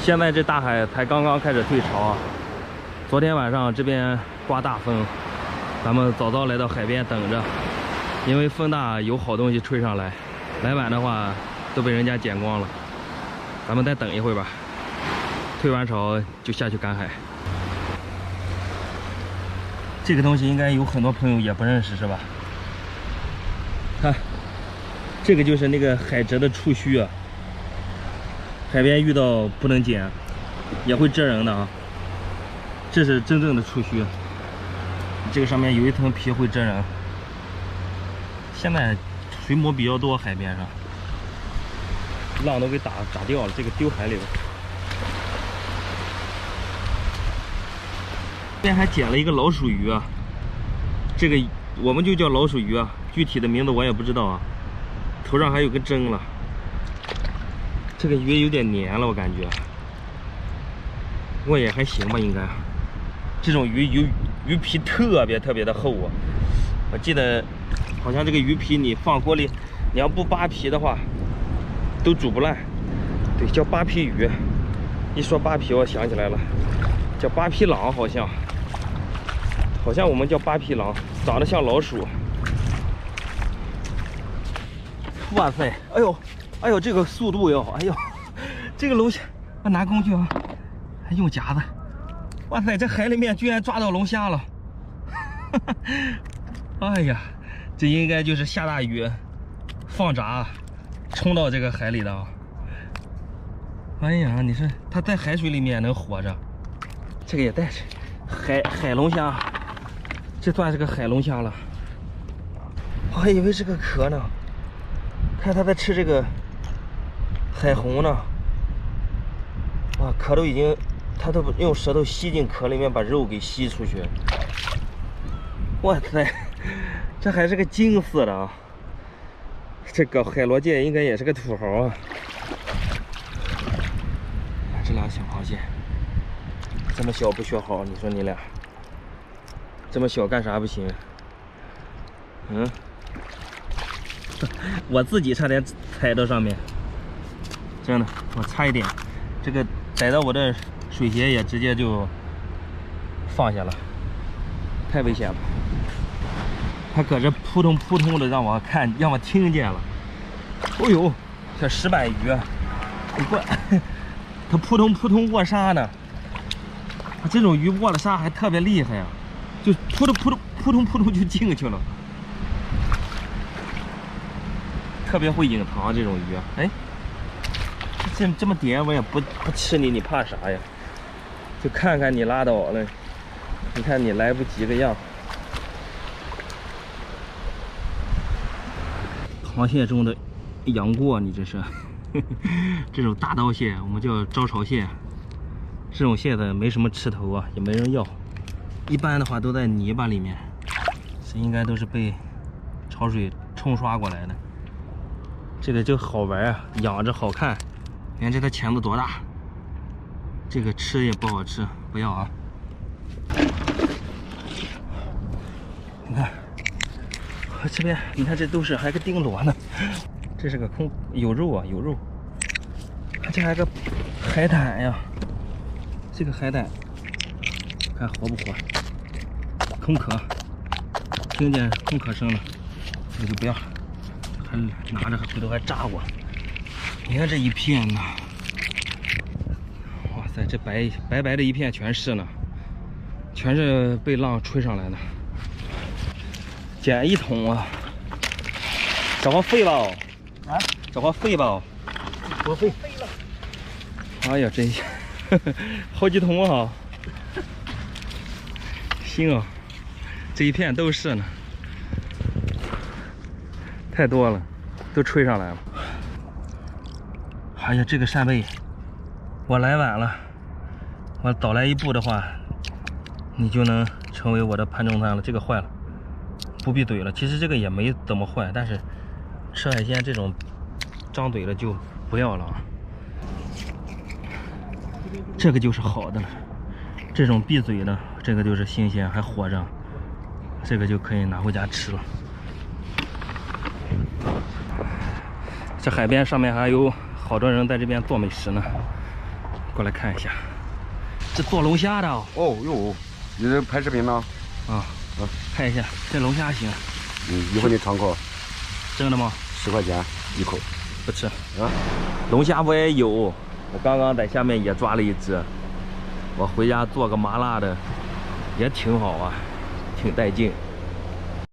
现在这大海才刚刚开始退潮啊。昨天晚上这边刮大风，咱们早早来到海边等着，因为风大有好东西吹上来，来晚的话都被人家捡光了。咱们再等一会儿吧，退完潮就下去赶海。这个东西应该有很多朋友也不认识是吧？看，这个就是那个海蜇的触须啊。海边遇到不能捡，也会蜇人的啊。这是真正的触须，这个上面有一层皮会蜇人。现在水母比较多，海边上浪都给打掉了，这个丢海里了。这边还捡了一个老鼠鱼啊，这个我们就叫老鼠鱼啊，具体的名字我也不知道啊。头上还有个针了，这个鱼有点黏了，我感觉，不过也还行吧，应该。这种鱼皮特别的厚啊，我记得好像这个鱼皮你放锅里，你要不扒皮的话，都煮不烂。对，叫扒皮鱼。一说扒皮，我想起来了，叫扒皮狼，好像我们叫扒皮狼，长得像老鼠。哇塞，哎呦，这个速度哟，哎呦，这个龙虾，拿工具啊，还用夹子。哇塞，这海里面居然抓到龙虾了！哎呀，这应该就是下大雨放闸冲到这个海里的啊！哎呀，你说它在海水里面能活着，这个也带着海龙虾，这算是个海龙虾了。我还以为是个壳呢，看它在吃这个海虹呢。哇，壳都已经，它都用舌头吸进壳里面，把肉给吸出去。哇塞，这还是个金色的啊！这个海螺界应该也是个土豪啊。这俩小螃蟹这么小不学好，你说你俩这么小干啥不行？嗯，我自己差点踩到上面，真的，我差一点，这个逮到我的水鞋也直接就放下了，太危险了。它搁这扑通扑通的让我看，让我听见了。哦呦，这石板鱼，你过来。它扑通扑通握沙呢，这种鱼握了沙还特别厉害呀，就扑通就进去了，特别会隐藏这种鱼。哎，这么点我也不吃你，你怕啥呀？就看看你拉倒了，你看你来不及个样。螃蟹中的杨过，你这是。这种大刀蟹我们叫招潮蟹，这种蟹的没什么吃头啊，也没人要，一般的话都在泥巴里面，这应该都是被潮水冲刷过来的。这个就好玩啊，养着好看。你看这个钳子多大，这个吃也不好吃，不要啊。你看这边，你看这都是还有个钉螺呢，这是个空，有肉啊，有肉。这还有个海胆呀，这个海胆看活不活？空壳，听见空壳声了，这就不要了，还拿着回头还扎我。你看这一片呢，哇塞，这白的一片全是呢，全是被浪吹上来的。捡一桶啊，找个废吧哦，啊，找个废吧哦，多废了。哎呀，真行，好几桶啊！行啊，这一片都是呢，太多了，都吹上来了。哎呀，这个扇贝，我来晚了，我早来一步的话，你就能成为我的盘中餐了。这个坏了，不闭嘴了。其实这个也没怎么坏，但是吃海鲜这种张嘴了就不要了啊。这个就是好的了，这种闭嘴的，这个就是新鲜还活着，这个就可以拿回家吃了。这海边上面还有好多人在这边做美食呢，过来看一下，这做龙虾的哦。哦哟，你这拍视频呢？啊，看一下这龙虾行。一会儿你尝口。真的吗？10块钱一口。不吃。啊，龙虾我也有，我刚刚在下面也抓了一只，我回家做个麻辣的，也挺好啊，挺带劲。